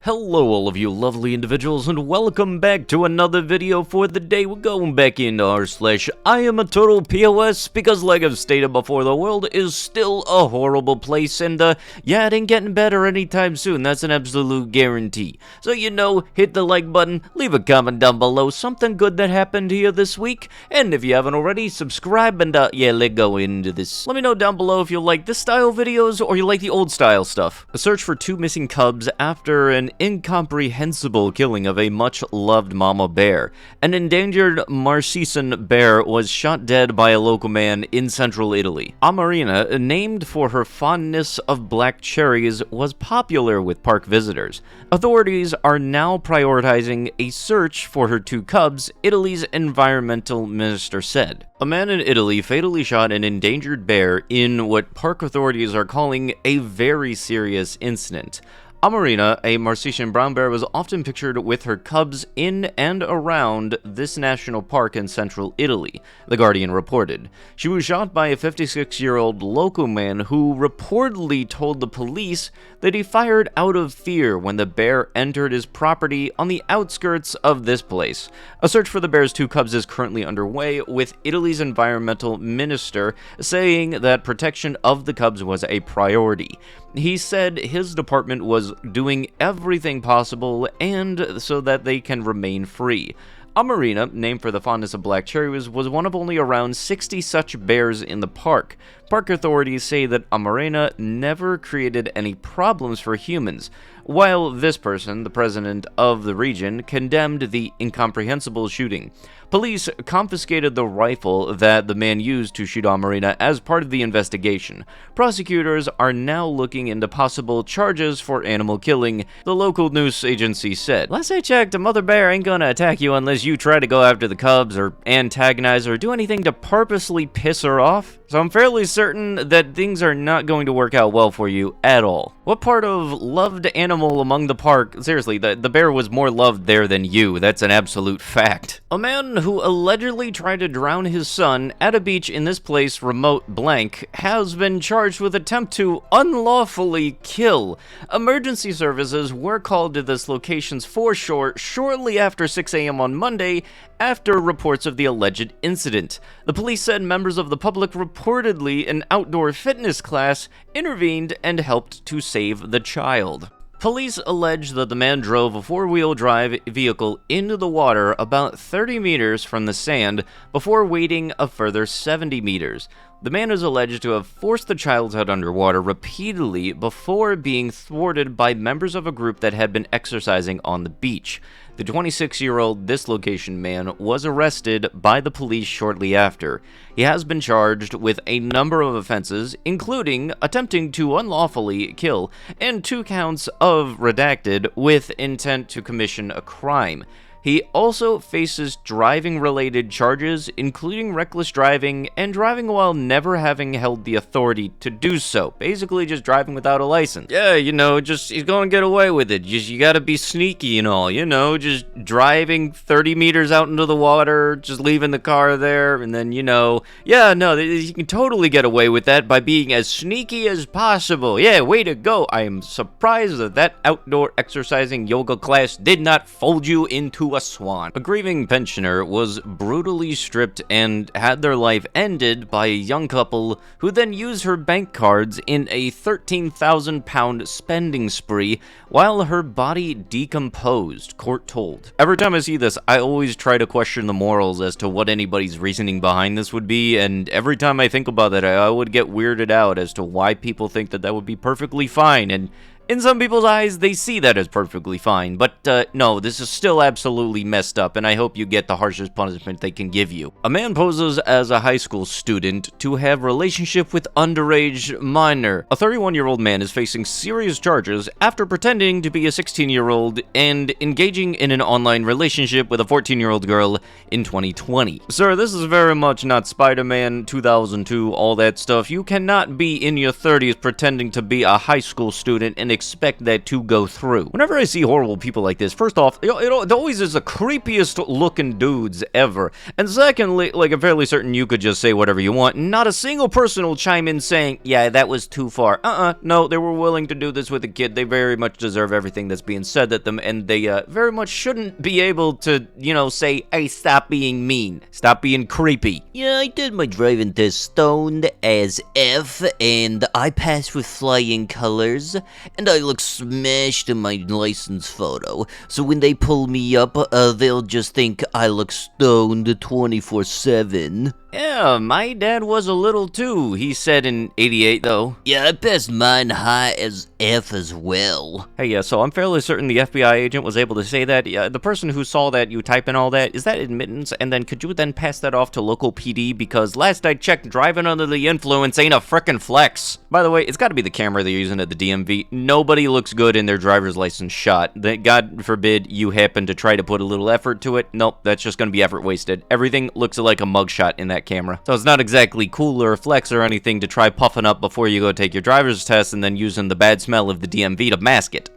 Hello all of you lovely individuals and welcome back to another video for the day. We're going back into r/iamatotalPOS because like I've stated before, the world is still a horrible place and yeah, it ain't getting better anytime soon. That's an absolute guarantee. So hit the like button, leave a comment down below, something good that happened here this week, and if you haven't already, subscribe and yeah, let's go into this. Let me know down below if you like this style videos or you like the old style stuff. A search for two missing cubs after an incomprehensible killing of a much-loved mama bear. An endangered Marsican bear was shot dead by a local man in central Italy. Amarena, named for her fondness of black cherries, was popular with park visitors. Authorities are now prioritizing a search for her two cubs, Italy's environmental minister said. A man in Italy fatally shot an endangered bear in what park authorities are calling a very serious incident. Amarena, a Marsican brown bear, was often pictured with her cubs in and around this national park in central Italy, The Guardian reported. She was shot by a 56-year-old local man who reportedly told the police that he fired out of fear when the bear entered his property on the outskirts of this place. A search for the bear's two cubs is currently underway, with Italy's environmental minister saying that protection of the cubs was a priority. He said his department was doing everything possible and so that they can remain free. Amarena, named for the fondness of black cherries, was one of only around 60 such bears in the park. Park authorities say that Amarena never created any problems for humans, while this person, the president of the region, condemned the incomprehensible shooting. Police confiscated the rifle that the man used to shoot Amarena as part of the investigation. Prosecutors are now looking into possible charges for animal killing, the local news agency said. Last I checked, a mother bear ain't gonna attack you unless you try to go after the cubs or antagonize her or do anything to purposely piss her off. So I'm fairly certain that things are not going to work out well for you at all. What part of loved animal among the park? Seriously, the bear was more loved there than you. That's an absolute fact. A man who allegedly tried to drown his son at a beach in this place remote blank has been charged with attempt to unlawfully kill. Emergency services were called to this location's foreshore shortly after 6 a.m. on Monday after reports of the alleged incident. The police said members of the public, reportedly an outdoor fitness class, intervened and helped to save the child. Police allege that the man drove a four-wheel drive vehicle into the water about 30 meters from the sand before wading a further 70 meters. The man is alleged to have forced the child's head underwater repeatedly before being thwarted by members of a group that had been exercising on the beach. The 26-year-old dislocation man was arrested by the police shortly after. He has been charged with a number of offenses, including attempting to unlawfully kill and 2 counts of redacted with intent to commission a crime. He also faces driving-related charges, including reckless driving and driving while never having held the authority to do so. Basically, just driving without a license. Yeah, he's gonna get away with it. You gotta be sneaky and all, just driving 30 meters out into the water, just leaving the car there, and then, you can totally get away with that by being as sneaky as possible. Yeah, way to go. I am surprised that outdoor exercising yoga class did not fold you into a swan. A grieving pensioner was brutally stripped and had their life ended by a young couple who then used her bank cards in a 13,000-pound spending spree while her body decomposed, court told. Every time I see this, I always try to question the morals as to what anybody's reasoning behind this would be, and every time I think about it, I would get weirded out as to why people think that would be perfectly fine, and in some people's eyes, they see that as perfectly fine, but no, this is still absolutely messed up, and I hope you get the harshest punishment they can give you. A man poses as a high school student to have relationship with underage minor. A 31-year-old man is facing serious charges after pretending to be a 16-year-old and engaging in an online relationship with a 14-year-old girl in 2020. Sir, this is very much not Spider-Man 2002, all that stuff. You cannot be in your 30s pretending to be a high school student and expect that to go through. Whenever I see horrible people like this, first off, it always is the creepiest looking dudes ever. And secondly, like, I'm fairly certain you could just say whatever you want, and not a single person will chime in saying, yeah, that was too far. No, they were willing to do this with a kid. They very much deserve everything that's being said at them, and they very much shouldn't be able to, you know, say, hey, stop being mean. Stop being creepy. Yeah, I did my driving test stoned as F, and I passed with flying colors, and I look smashed in my license photo. So when they pull me up, they'll just think I look stoned 24/7. Yeah, my dad was a little too, he said in 88 though. Yeah, I passed mine high as F as well. Hey, yeah, so I'm fairly certain the FBI agent was able to say that. Yeah, the person who saw that you type in all that, is that admittance? And then could you then pass that off to local PD? Because last I checked, driving under the influence ain't a frickin' flex. By the way, it's gotta be the camera they're using at the DMV. Nobody looks good in their driver's license shot. God forbid you happen to try to put a little effort to it. Nope, that's just gonna be effort wasted. Everything looks like a mugshot in that camera. So it's not exactly cool or flex or anything to try puffing up before you go take your driver's test and then using the bad smell of the DMV to mask it.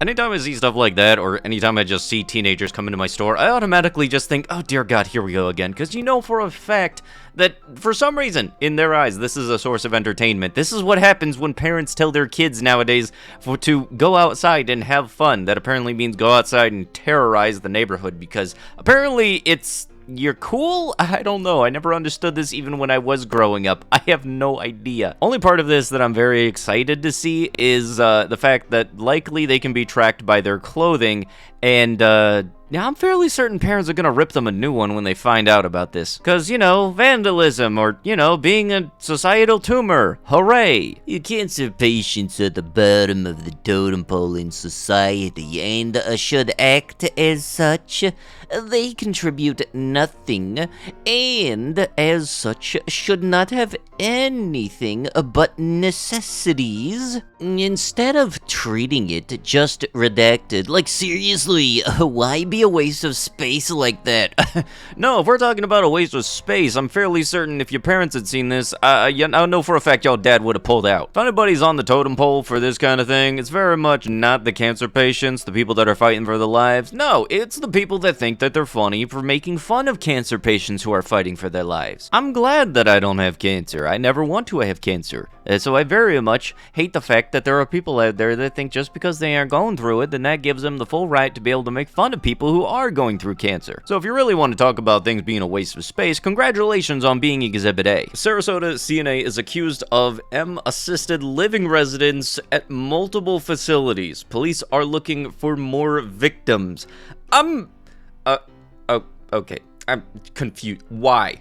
Anytime I see stuff like that, or anytime I just see teenagers come into my store, I automatically just think, oh dear God, here we go again. Because you know for a fact that, for some reason, in their eyes, this is a source of entertainment. This is what happens when parents tell their kids nowadays to go outside and have fun. That apparently means go outside and terrorize the neighborhood, because apparently it's... you're cool? I don't know. I never understood this even when I was growing up. I have no idea. Only part of this that I'm very excited to see is the fact that likely they can be tracked by their clothing, and now I'm fairly certain parents are gonna rip them a new one when they find out about this. Cause, you know, vandalism, or, you know, being a societal tumor. Hooray! Cancer patients are at the bottom of the totem pole in society, and should act as such. They contribute nothing, and as such should not have anything but necessities. Instead of treating it just redacted, like seriously, why be a waste of space like that? No, if we're talking about a waste of space, I'm fairly certain if your parents had seen this, I know for a fact y'all dad would have pulled out. If anybody's on the totem pole for this kind of thing, it's very much not the cancer patients, the people that are fighting for their lives. No, it's the people that think that they're funny for making fun of cancer patients who are fighting for their lives. I'm glad that I don't have cancer. I never want to have cancer. So I very much hate the fact that there are people out there that think just because they aren't going through it, then that gives them the full right to be able to make fun of people who are going through cancer. So if you really want to talk about things being a waste of space, congratulations on being Exhibit A. Sarasota CNA is accused of assisted living residence at multiple facilities. Police are looking for more victims. Okay, I'm confused. Why?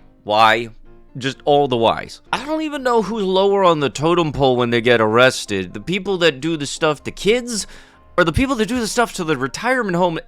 Just all the whys. I don't even know who's lower on the totem pole when they get arrested. The people that do the stuff to kids, or the people that do the stuff to the retirement home,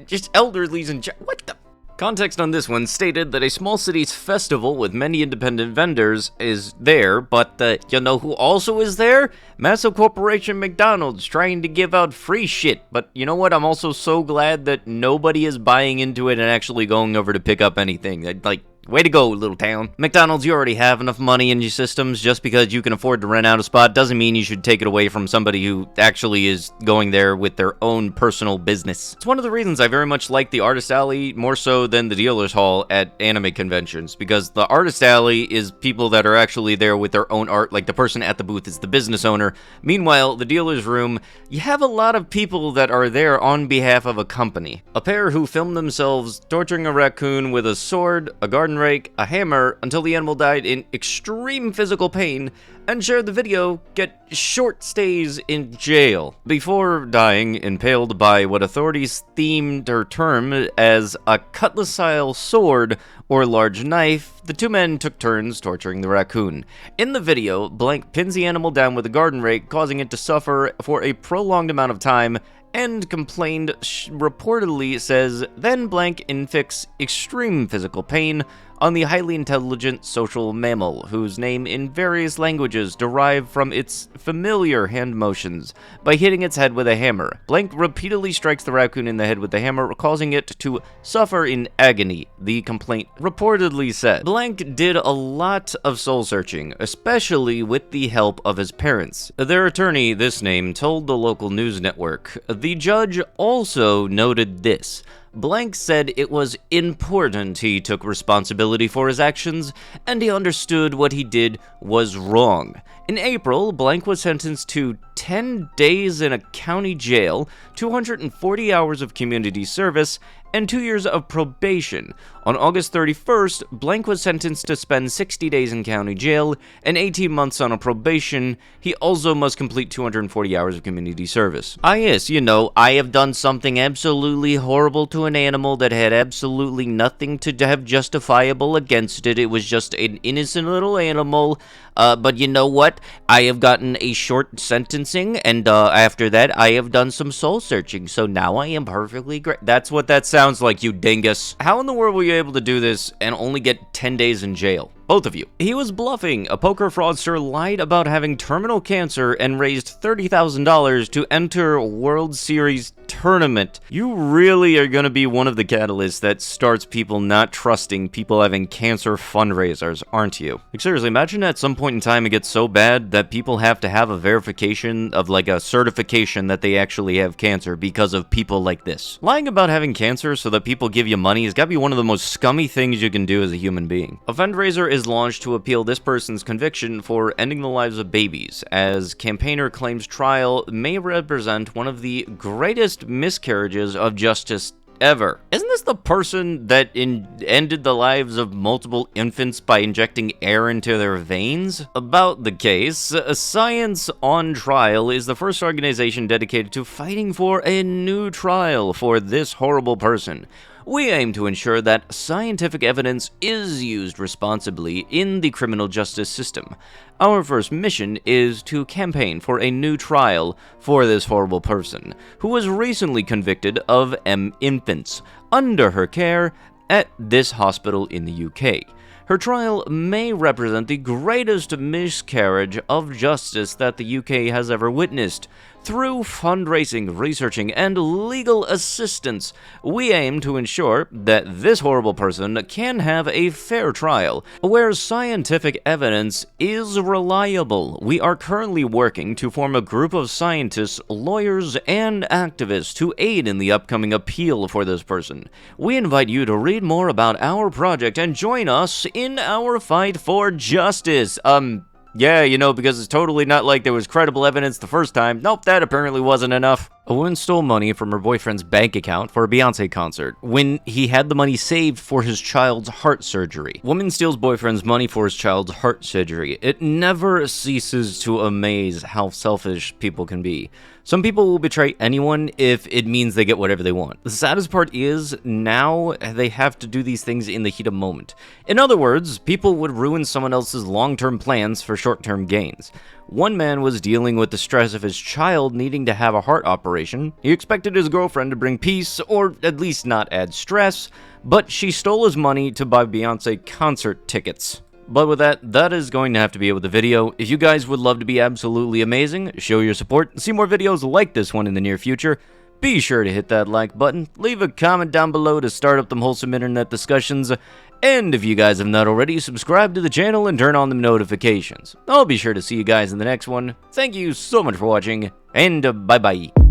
just elderlies and what the... Context on this one stated that a small city's festival with many independent vendors is there, but you know who also is there? Massive corporation McDonald's trying to give out free shit. But you know what? I'm also so glad that nobody is buying into it and actually going over to pick up anything. Like, way to go, little town. McDonald's, you already have enough money in your systems. Just because you can afford to rent out a spot doesn't mean you should take it away from somebody who actually is going there with their own personal business. It's one of the reasons I very much like the Artist Alley more so than the Dealer's Hall at anime conventions, because the Artist Alley is people that are actually there with their own art, like the person at the booth is the business owner. Meanwhile, the Dealer's Room, you have a lot of people that are there on behalf of a company. A pair who filmed themselves torturing a raccoon with a sword, a garden rake, a hammer, until the animal died in extreme physical pain, and shared the video get short stays in jail before dying impaled by what authorities themed or termed as a cutlass-style sword or large knife. The two men took turns torturing the raccoon. In the video, Blank pins the animal down with a garden rake, causing it to suffer for a prolonged amount of time, and reportedly says, then Blank inflicts extreme physical pain on the highly intelligent social mammal, whose name in various languages derive from its familiar hand motions. By hitting its head with a hammer, Blank repeatedly strikes the raccoon in the head with the hammer, causing it to suffer in agony, the complaint reportedly said. Blank did a lot of soul-searching, especially with the help of his parents. Their attorney, this name, told the local news network. The judge also noted this. Blank said it was important he took responsibility for his actions, and he understood what he did was wrong. In April, Blank was sentenced to 10 days in a county jail, 240 hours of community service, and 2 years of probation. On August 31st, Blank was sentenced to spend 60 days in county jail and 18 months on a probation. He also must complete 240 hours of community service. Yes, you know, I have done something absolutely horrible to an animal that had absolutely nothing to have justifiable against it. It was just an innocent little animal. But you know what? I have gotten a short sentencing, and after that, I have done some soul searching, so now I am perfectly great. That's what that sounds like, you dingus. How in the world were you able to do this and only get 10 days in jail? Both of you. He was bluffing. A poker fraudster lied about having terminal cancer and raised $30,000 to enter a World Series tournament. You really are going to be one of the catalysts that starts people not trusting people having cancer fundraisers, aren't you? Like, seriously, imagine at some point in time it gets so bad that people have to have a verification of, like, a certification that they actually have cancer because of people like this. Lying about having cancer so that people give you money has got to be one of the most scummy things you can do as a human being. A fundraiser is launched to appeal this person's conviction for ending the lives of babies, as campaigner claims trial may represent one of the greatest miscarriages of justice ever. Isn't this the person that ended the lives of multiple infants by injecting air into their veins? About the case, Science on Trial is the first organization dedicated to fighting for a new trial for this horrible person. We aim to ensure that scientific evidence is used responsibly in the criminal justice system. Our first mission is to campaign for a new trial for this horrible person, who was recently convicted of infants under her care at this hospital in the UK. Her trial may represent the greatest miscarriage of justice that the UK has ever witnessed. Through fundraising, researching, and legal assistance, we aim to ensure that this horrible person can have a fair trial, where scientific evidence is reliable. We are currently working to form a group of scientists, lawyers, and activists to aid in the upcoming appeal for this person. We invite you to read more about our project and join us in our fight for justice. Yeah, you know, because it's totally not like there was credible evidence the first time. Nope, that apparently wasn't enough. A woman stole money from her boyfriend's bank account for a Beyonce concert when he had the money saved for his child's heart surgery. Woman steals boyfriend's money for his child's heart surgery. It never ceases to amaze how selfish people can be. Some people will betray anyone if it means they get whatever they want. The saddest part is, now they have to do these things in the heat of moment. In other words, people would ruin someone else's long-term plans for short-term gains. One man was dealing with the stress of his child needing to have a heart operation. He expected his girlfriend to bring peace, or at least not add stress, but she stole his money to buy Beyonce concert tickets. But with that, that is going to have to be it with the video. If you guys would love to be absolutely amazing, show your support, see more videos like this one in the near future, be sure to hit that like button, leave a comment down below to start up them wholesome internet discussions, and if you guys have not already, subscribe to the channel and turn on the notifications. I'll be sure to see you guys in the next one. Thank you so much for watching, and bye-bye.